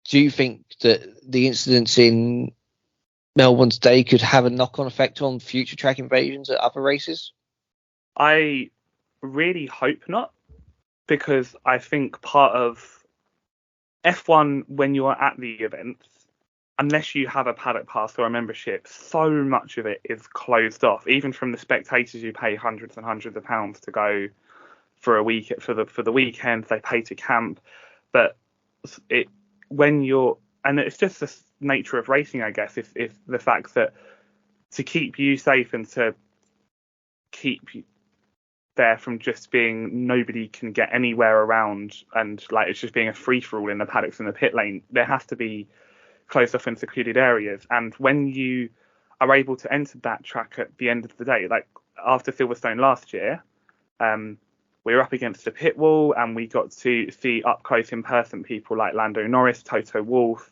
Do you think that the incidents in Melbourne today could have a knock-on effect on future track invasions at other races? I really hope not, because I think part of F1, when you're at the events, unless you have a paddock pass or a membership, so much of it is closed off. Even from the spectators who pay hundreds and hundreds of pounds to go for a week for the weekend, they pay to camp. But and it's just the nature of racing, I guess, if the fact that to keep you safe and to keep you there from just being nobody can get anywhere around and like it's just being a free for all in the paddocks and the pit lane, there has to be closed off and secluded areas. And when you are able to enter that track at the end of the day, like after Silverstone last year, we were up against the pit wall and we got to see up close in person people like Lando Norris, Toto Wolff,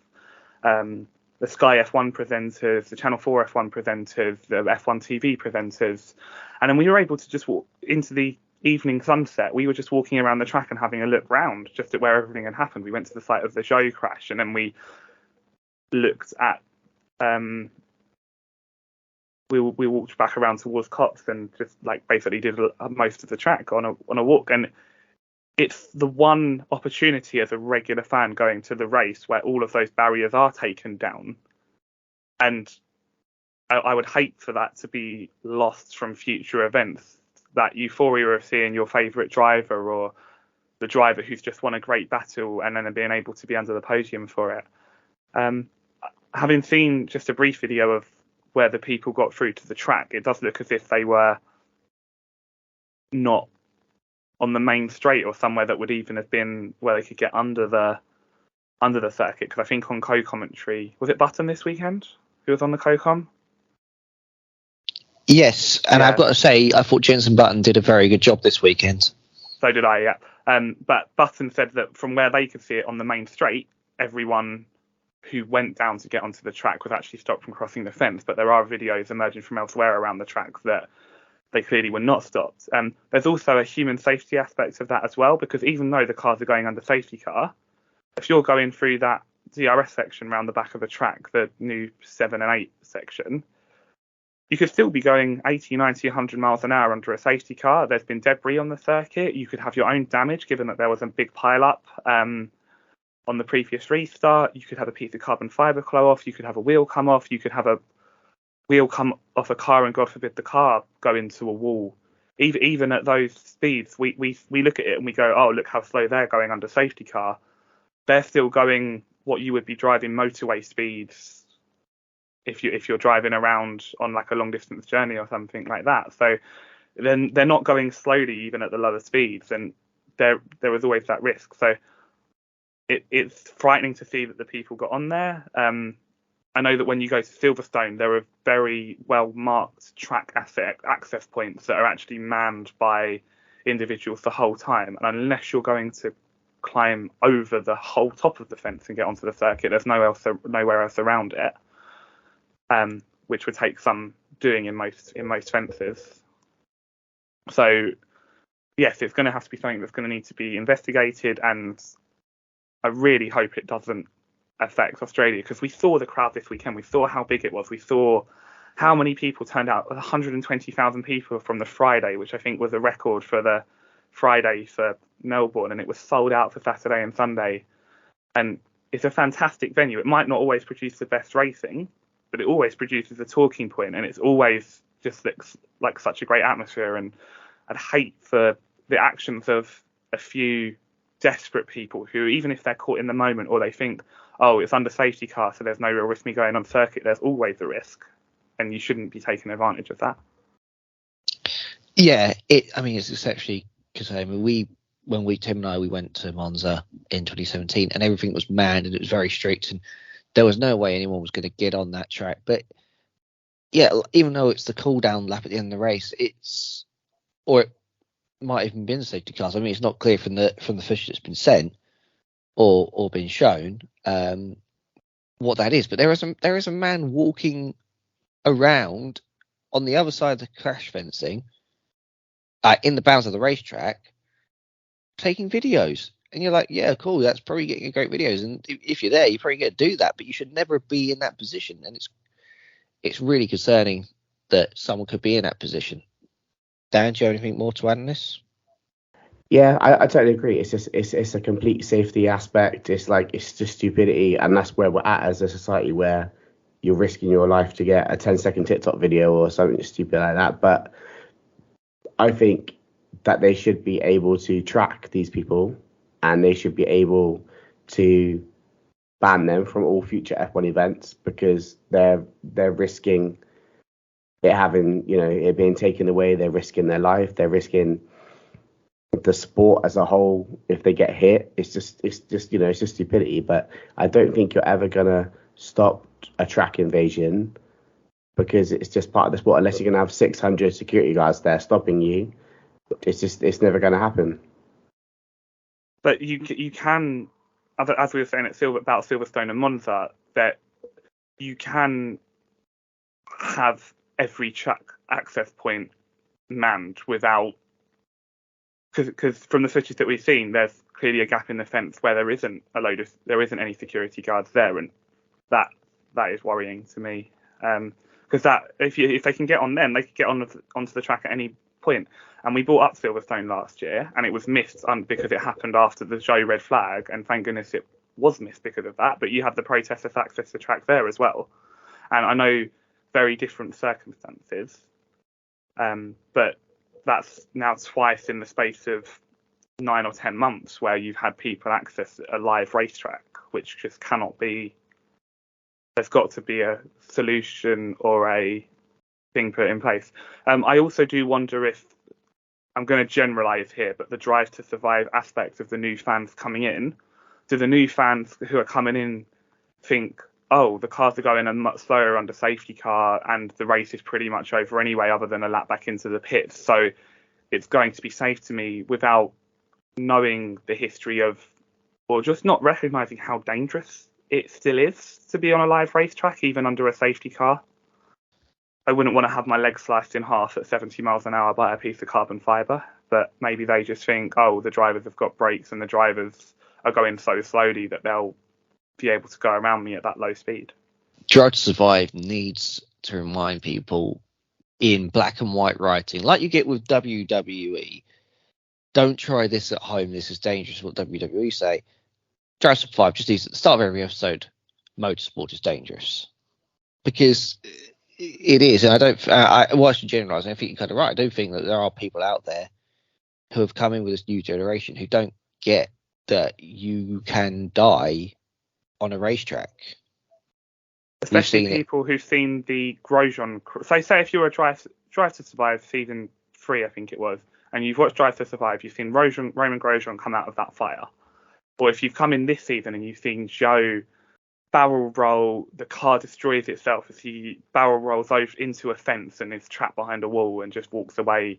the Sky F1 presenters, the Channel 4 F1 presenters, the F1 TV presenters. And then we were able to just walk into the evening sunset. We were just walking around the track and having a look round just at where everything had happened. We went to the site of the Zhou crash and then we looked at we walked back around towards Cops and just like basically did most of the track on a walk. And it's the one opportunity as a regular fan going to the race where all of those barriers are taken down. And I would hate for that to be lost from future events. That euphoria of seeing your favourite driver or the driver who's just won a great battle and then being able to be under the podium for it. Having seen just a brief video of where the people got through to the track, it does look as if they were not on the main straight or somewhere that would even have been where they could get under the circuit. Because I think on co-commentary, was it Button this weekend who was on the co-com? Yes, and yeah. I've got to say, I thought Jenson Button did a very good job this weekend. So did I, yeah. But Button said that from where they could see it on the main straight, everyone who went down to get onto the track was actually stopped from crossing the fence. But there are videos emerging from elsewhere around the track that they clearly were not stopped. There's also a human safety aspect of that as well, because even though the cars are going under safety car, if you're going through that DRS section around the back of the track, the new 7 and 8 section, you could still be going 80, 90, 100 miles an hour under a safety car. There's been debris on the circuit. You could have your own damage, given that there was a big pile-up on the previous restart. You could have a piece of carbon fibre claw off. You could have a wheel come off. You could have a wheel come off a car and, God forbid, the car go into a wall. Even at those speeds, we look at it and we go, oh, look how slow they're going under safety car. They're still going what you would be driving motorway speeds if you're driving around on like a long distance journey or something like that. So then they're not going slowly even at the lower speeds, and there was always that risk. So it's frightening to see that the people got on there. I know that when you go to Silverstone, there are very well marked track access points that are actually manned by individuals the whole time. And unless you're going to climb over the whole top of the fence and get onto the circuit, there's nowhere else around it, which would take some doing in most fences. So yes, it's going to have to be something that's going to need to be investigated, and I really hope it doesn't affect Australia, because we saw the crowd this weekend. We saw how big it was. We saw how many people turned out. 120,000 people from the Friday, which I think was a record for the Friday for Melbourne, and it was sold out for Saturday and Sunday. And it's a fantastic venue. It might not always produce the best racing, but it always produces a talking point, and it's always just looks like such a great atmosphere. And I'd hate for the actions of a few desperate people who, even if they're caught in the moment, or they think, oh, it's under safety car, so there's no real risk me going on circuit. There's always a risk, and you shouldn't be taking advantage of that. Yeah, I mean, it's exceptionally, because Tim and I went to Monza in 2017, and everything was manned and it was very strict, and there was no way anyone was going to get on that track. But yeah, even though it's the cool down lap at the end of the race, or it might even been safety cars. I mean, it's not clear from the footage that's been sent or been shown what that is. But there is a man walking around on the other side of the crash fencing in the bounds of the racetrack, taking videos. And you're like, yeah, cool, that's probably getting a great videos. And if you're there, you're probably going to do that, but you should never be in that position. And it's really concerning that someone could be in that position. Dan, do you have anything more to add on this? Yeah, I totally agree. It's just it's a complete safety aspect. It's just stupidity, and that's where we're at as a society, where you're risking your life to get a 10-second TikTok video or something stupid like that. But I think that they should be able to track these people, and they should be able to ban them from all future F1 events, because they're risking it being taken away. They're risking their life. They're risking the sport as a whole. If they get hit, it's just stupidity. But I don't think you're ever gonna stop a track invasion, because it's just part of the sport. Unless you're gonna have 600 security guards there stopping you, it's never gonna happen. But you can, as we were saying about Silverstone and Monza, that you can have every track access point manned without, because from the footage that we've seen, there's clearly a gap in the fence where there isn't any security guards there, and that is worrying to me. Because that if they can get on them, they could get onto the track at any point. And we brought up Silverstone last year, and it was missed because it happened after the show red flag, and thank goodness it was missed because of that. But you have the protesters access to the track there as well, and I know very different circumstances, but that's now twice in the space of 9 or 10 months where you've had people access a live racetrack, which just cannot be. There's got to be a solution or a thing put in place. I also do wonder if, I'm going to generalize here, but the drive to survive aspect of the new fans coming in, do the new fans who are coming in think, oh, the cars are going a much slower under safety car and the race is pretty much over anyway, other than a lap back into the pits, so it's going to be safe to me, without knowing the history of, or just not recognizing how dangerous it still is to be on a live racetrack, even under a safety car. I wouldn't want to have my leg sliced in half at 70 miles an hour by a piece of carbon fibre, but maybe they just think, oh, the drivers have got brakes and the drivers are going so slowly that they'll be able to go around me at that low speed. Drive to Survive needs to remind people in black and white writing, like you get with WWE. Don't try this at home. This is dangerous. What WWE say. Drive to Survive just needs at the start of every episode. Motorsport is dangerous, because it is. And I should generalise. I think you're kind of right. I do think that there are people out there who have come in with this new generation who don't get that you can die on a racetrack. Especially people who've seen the Grosjean. So say if you're a Drive to Survive season 3, I think it was, and you've watched Drive to Survive, you've seen Roman Grosjean come out of that fire. Or if you've come in this season and you've seen Joe barrel roll, the car destroys itself as he barrel rolls over into a fence and is trapped behind a wall and just walks away.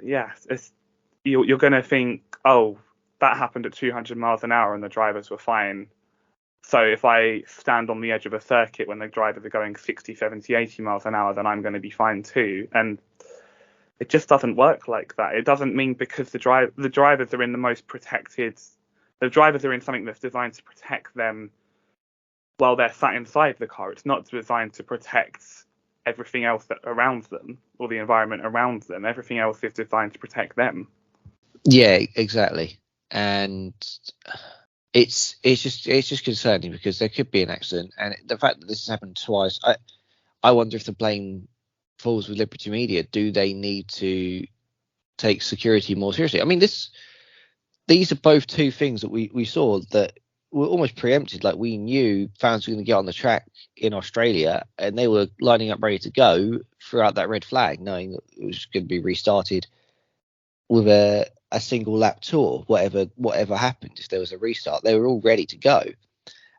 Yeah, you're going to think, oh, that happened at 200 miles an hour and the drivers were fine. So if I stand on the edge of a circuit when the drivers are going 60, 70, 80 miles an hour, then I'm going to be fine too. And it just doesn't work like that. It doesn't mean because the drivers are in the most protected, the drivers are in something that's designed to protect them while they're sat inside the car. It's not designed to protect everything else that around them or the environment around them. Everything else is designed to protect them. Yeah, exactly. And it's just concerning because there could be an accident, and the fact that this has happened twice, I wonder if the blame falls with Liberty Media. Do they need to take security more seriously? I mean, these are both two things that we saw that were almost preempted. Like, we knew fans were going to get on the track in Australia, and they were lining up ready to go throughout that red flag, knowing that it was going to be restarted with a single lap tour. Whatever happened, if there was a restart, they were all ready to go.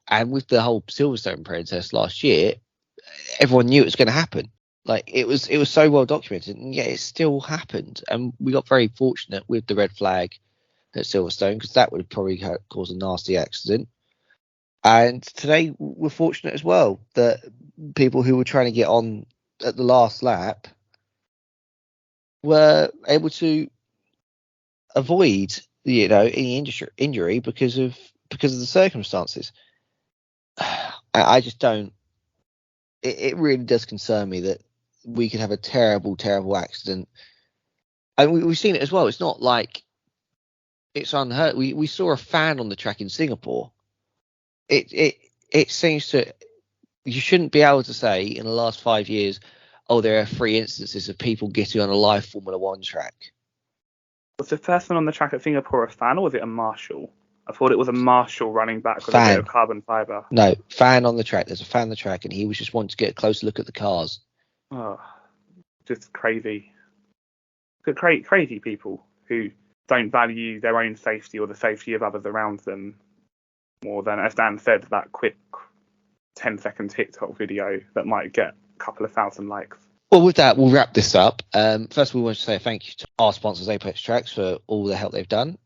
And with the whole Silverstone protest last year, everyone knew it was going to happen. Like, it was so well documented, and yet it still happened. And we got very fortunate with the red flag at Silverstone, because that would have probably caused a nasty accident. And today we're fortunate as well that people who were trying to get on at the last lap were able to avoid, any injury because of the circumstances. I just don't. It really does concern me that we could have a terrible, terrible accident, and we've seen it as well. It's not like it's unheard. We saw a fan on the track in Singapore. It seems to. You shouldn't be able to say in the last 5 years, oh, there are 3 instances of people getting on a live Formula One track. Was the person on the track at Singapore a fan, or was it a marshal? I thought it was a marshal running back with a bit of carbon fibre. No, fan on the track. There's a fan on the track, and he was just wanting to get a closer look at the cars. Oh, just crazy. Crazy people who don't value their own safety or the safety of others around them more than, as Dan said, that quick 10-second TikTok video that might get a couple of thousand likes. Well, with that, we'll wrap this up. First, we want to say thank you to our sponsors, Apex Tracks, for all the help they've done.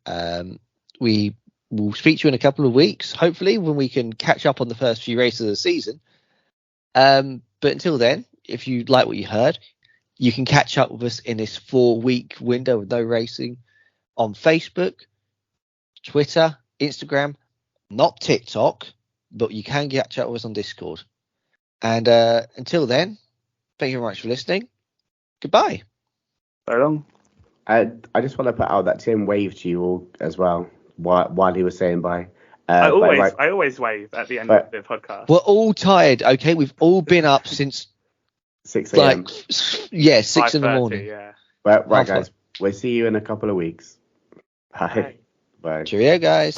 We will speak to you in a couple of weeks, hopefully, when we can catch up on the first few races of the season. But until then, if you like what you heard, you can catch up with us in this 4-week window with no racing on Facebook, Twitter, Instagram, not TikTok, but you can catch up with us on Discord. And until then, thank you very much for listening. Goodbye. So long. I just want to put out that Tim waved to you all as well while he was saying bye. I always wave at the end of the podcast. We're all tired, okay? We've all been up since 6 a.m. 6 in the morning. Yeah. Right, guys. We'll see you in a couple of weeks. Bye. Bye. Bye. Cheerio, guys.